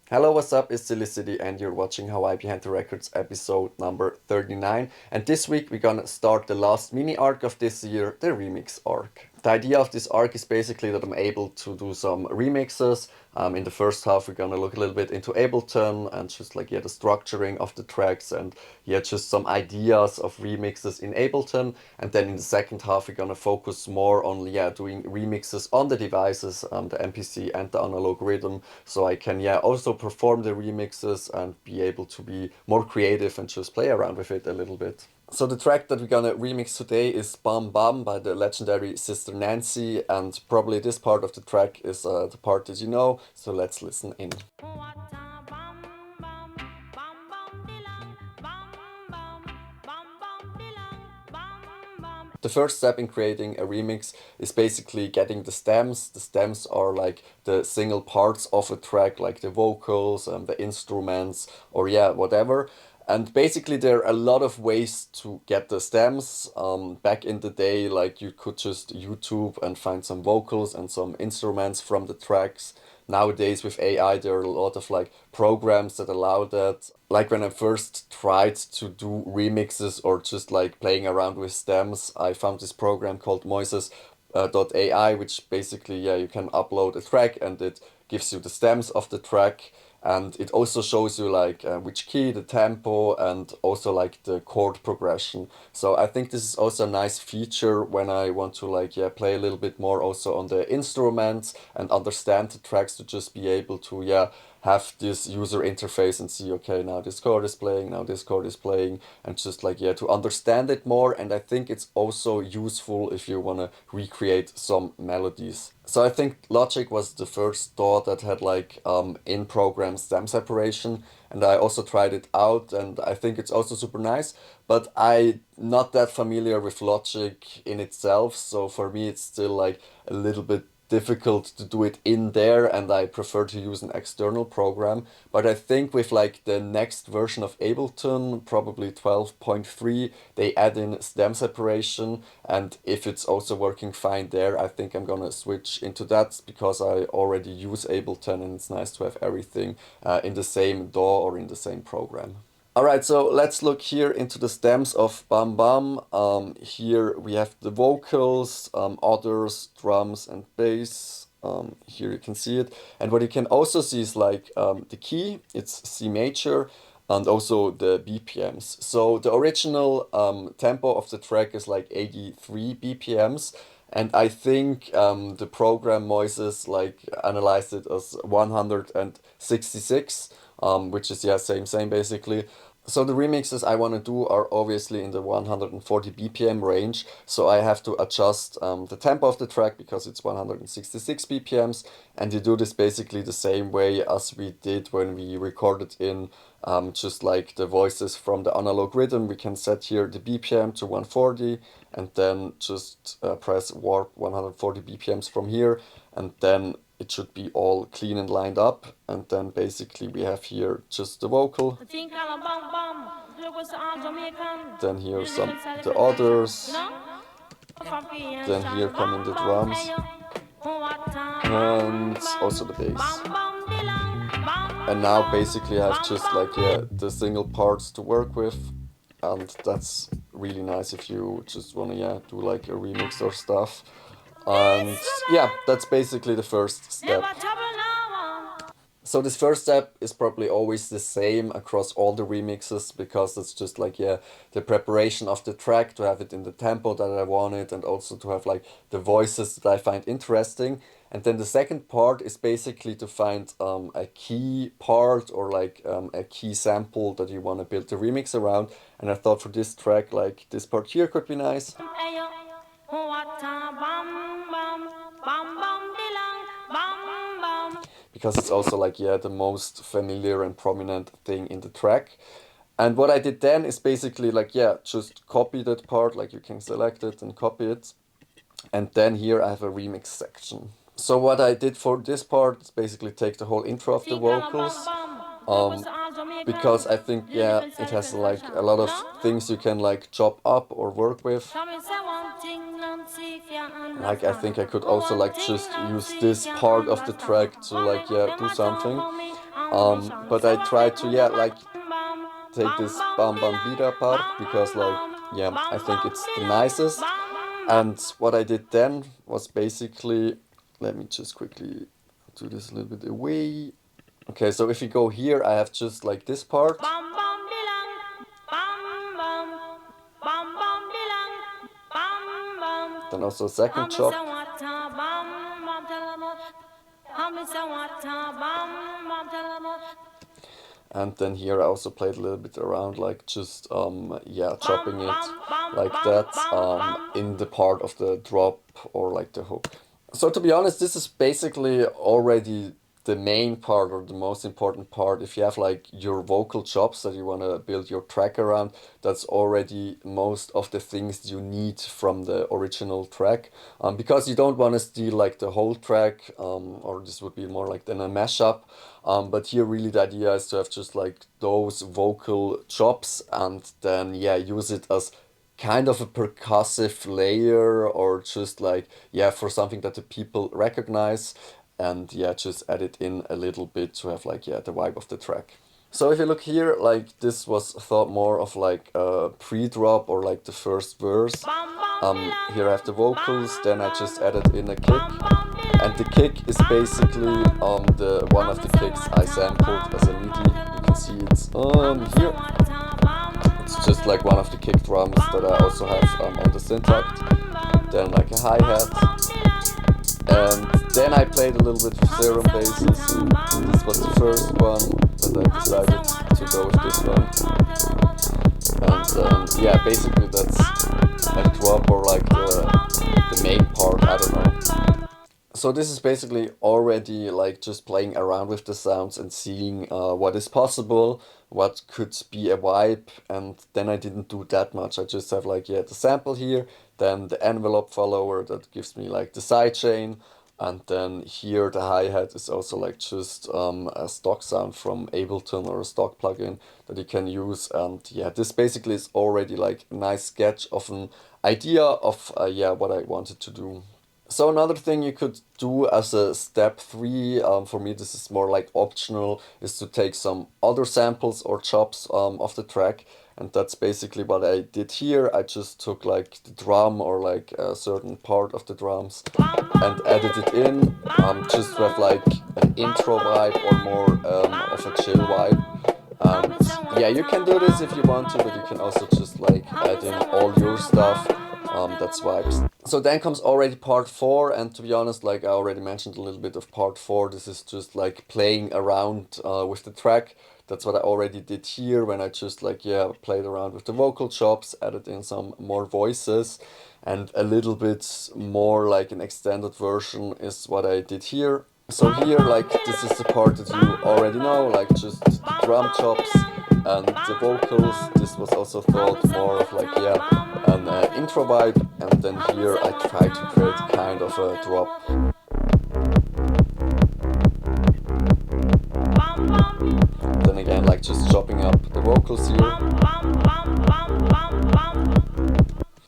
Hello, what's up? It's Silicity and you're watching How I Behind the Records episode number 39. And this week we're gonna start the last mini arc of this year, the remix arc. The idea of this arc is basically that I'm able to do some remixes. In the first half we're gonna look a little bit into Ableton and just the structuring of the tracks and just some ideas of remixes in Ableton. And then in the second half we're gonna focus more on doing remixes on the devices, the MPC and the analog rhythm, so I can also perform the remixes and be able to be more creative and just play around with it a little bit. So the track that we're gonna remix today is Bam Bam by the legendary Sister Nancy, and probably this part of the track is the part that you know, so let's listen in. The first step in creating a remix is basically getting the stems. The stems are like the single parts of a track, like the vocals and the instruments or whatever. And basically there are a lot of ways to get the stems. Back in the day, like you could just YouTube and find some vocals and some instruments from the tracks. Nowadays with AI there are a lot of programs that allow that. Like when I first tried to do remixes or just playing around with stems, I found this program called Moises.ai, which basically you can upload a track and it gives you the stems of the track, and it also shows you which key, the tempo, and also the chord progression. So I think this is also a nice feature when I want to play a little bit more also on the instruments and understand the tracks, to just be able to have this user interface and see, okay, now this chord is playing, now this chord is playing, and just to understand it more. And I think it's also useful if you want to recreate some melodies. So I think Logic was the first DAW that had in-program stem separation, and I also tried it out and I think it's also super nice, but I'm not that familiar with Logic in itself, so for me it's still a little bit difficult to do it in there, and I prefer to use an external program. But I think with the next version of Ableton, probably 12.3, they add in stem separation, and if it's also working fine there, I think I'm gonna switch into that, because I already use Ableton and it's nice to have everything in the same DAW or in the same program. Alright, so let's look here into the stems of Bam Bam. Here we have the vocals, others, drums and bass. Here you can see it. And what you can also see is the key, it's C major, and also the BPMs. So the original tempo of the track is 83 BPMs. And I think the program Moises analyzed it as 166, which is same basically. So the remixes I want to do are obviously in the 140 BPM range, so I have to adjust the tempo of the track because it's 166 BPMs, and you do this basically the same way as we did when we recorded in just the voices from the analog rhythm. We can set here the BPM to 140 and then just press warp 140 BPMs from here, and then it should be all clean and lined up. And then basically we have here just the vocal. Then here some the others. Then here come in the drums. And also the bass. And now basically I have just the single parts to work with. And that's really nice if you just wanna do a remix or stuff. And that's basically the first step. So this first step is probably always the same across all the remixes, because it's just the preparation of the track, to have it in the tempo that I want it, and also to have the voices that I find interesting. And then the second part is basically to find a key part or a key sample that you want to build the remix around. And I thought for this track, this part here could be nice. Because it's also the most familiar and prominent thing in the track. And what I did then is basically just copy that part, you can select it and copy it. And then here I have a remix section. So what I did for this part is basically take the whole intro of the vocals, because I think it has a lot of things you can chop up or work with. I think I could also just use this part of the track to do something. But I try to, yeah, like take this bam bam bida part because, like, yeah, I think it's the nicest. And what I did then was basically, let me just quickly do this a little bit away. Okay, so if you go here, I have just like this part. Then also a second chop. And then here I also played a little bit around, like just yeah, chopping it like that in the part of the drop or like the hook. So to be honest, this is basically already the main part or the most important part. If you have like your vocal chops that you want to build your track around, that's already most of the things you need from the original track, because you don't want to steal like the whole track, or this would be more like then a mashup. But here really the idea is to have just like those vocal chops and then, yeah, use it as kind of a percussive layer or just like, yeah, for something that the people recognize, and yeah, just add it in a little bit to have like, yeah, the vibe of the track. So if you look here, like this was thought more of like a pre-drop or like the first verse. Here I have the vocals, then I just added in a kick, and the kick is basically the one of the kicks I sampled as a MIDI. You can see it's here. It's just like one of the kick drums that I also have on the Syntakt. Then like a hi-hat. And then I played a little bit with serum basses. This was the first one, but I decided to go with this one. And yeah, basically that's a drop or like the main part, I don't know. So this is basically already like just playing around with the sounds and seeing what is possible, what could be a vibe, and then I didn't do that much. I just have like, yeah, the sample here, then the envelope follower that gives me like the sidechain, and then here the hi-hat is also like just a stock sound from Ableton or a stock plugin that you can use. And yeah, this basically is already like a nice sketch of an idea of yeah, what I wanted to do. So another thing you could do as a step 3, for me this is more like optional, is to take some other samples or chops of the track, and that's basically what I did here. I just took like the drum or like a certain part of the drums and added it in, just to have like an intro vibe or more of a chill vibe. And yeah, you can do this if you want to, but you can also just like add in all your stuff. That's vibes. So then comes already part 4, and to be honest, like I already mentioned a little bit of part 4, this is just like playing around with the track. That's what I already did here when I just like, yeah, played around with the vocal chops, added in some more voices, and a little bit more like an extended version is what I did here. So here, like, this is the part that you already know, like just the drum chops and the vocals. This was also thought more of like, yeah, an intro vibe, and then here I try to create kind of a drop. Then again, like just chopping up the vocals here.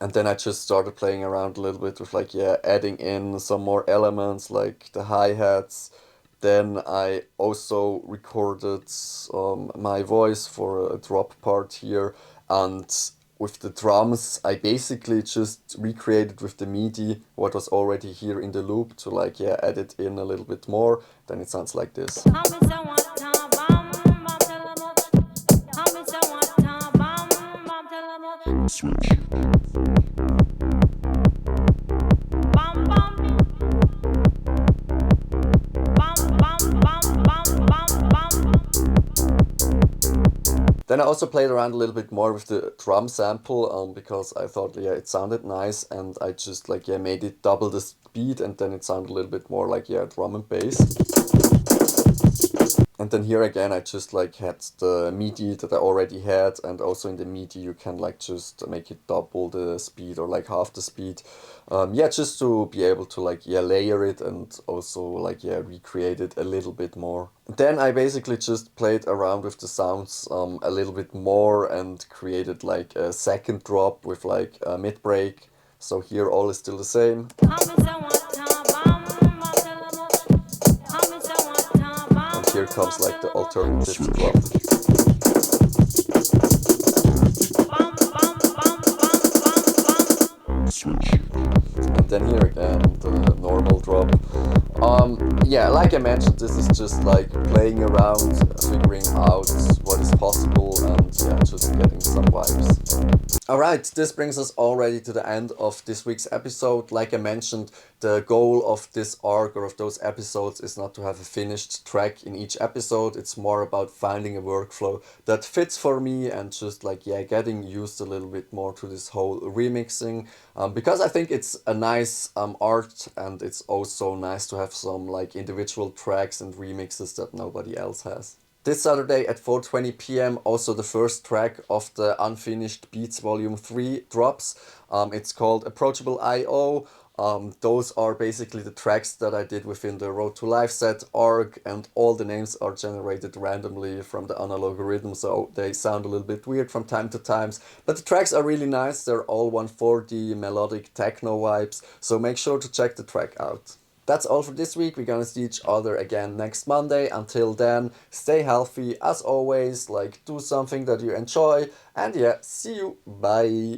And then I just started playing around a little bit with like, yeah, adding in some more elements like the hi-hats. Then I also recorded my voice for a drop part here, and with the drums I basically just recreated with the MIDI what was already here in the loop to like, yeah, add it in a little bit more. Then it sounds like this. Switch. Then I also played around a little bit more with the drum sample, because I thought, yeah, it sounded nice, and I just like, yeah, made it double the speed, and then it sounded a little bit more like, yeah, drum and bass. And then here again I just like had the MIDI that I already had, and also in the MIDI you can like just make it double the speed or like half the speed. Yeah, just to be able to like, yeah, layer it and also like, yeah, recreate it a little bit more. Then I basically just played around with the sounds a little bit more and created like a second drop with like a mid break. So here all is still the same. Here comes like the alternative drop. And then here again, the normal drop. Yeah, like I mentioned, this is just like playing around, figuring out what is possible, and yeah, just getting some vibes. Alright, this brings us already to the end of this week's episode. Like I mentioned, the goal of this arc or of those episodes is not to have a finished track in each episode. It's more about finding a workflow that fits for me and just like, yeah, getting used a little bit more to this whole remixing. Because I think it's a nice art, and it's also nice to have some like individual tracks and remixes that nobody else has. This Saturday at 4:20 p.m. also the first track of the unfinished Beats Volume 3 drops. It's called Approachable I.O. Those are basically the tracks that I did within the Road to Live set arc, and all the names are generated randomly from the analog rhythm, so they sound a little bit weird from time to time. But the tracks are really nice. They're all 140 melodic techno vibes, so make sure to check the track out. That's all for this week. We're gonna see each other again next Monday. Until then, stay healthy as always, like do something that you enjoy, and yeah, see you. Bye.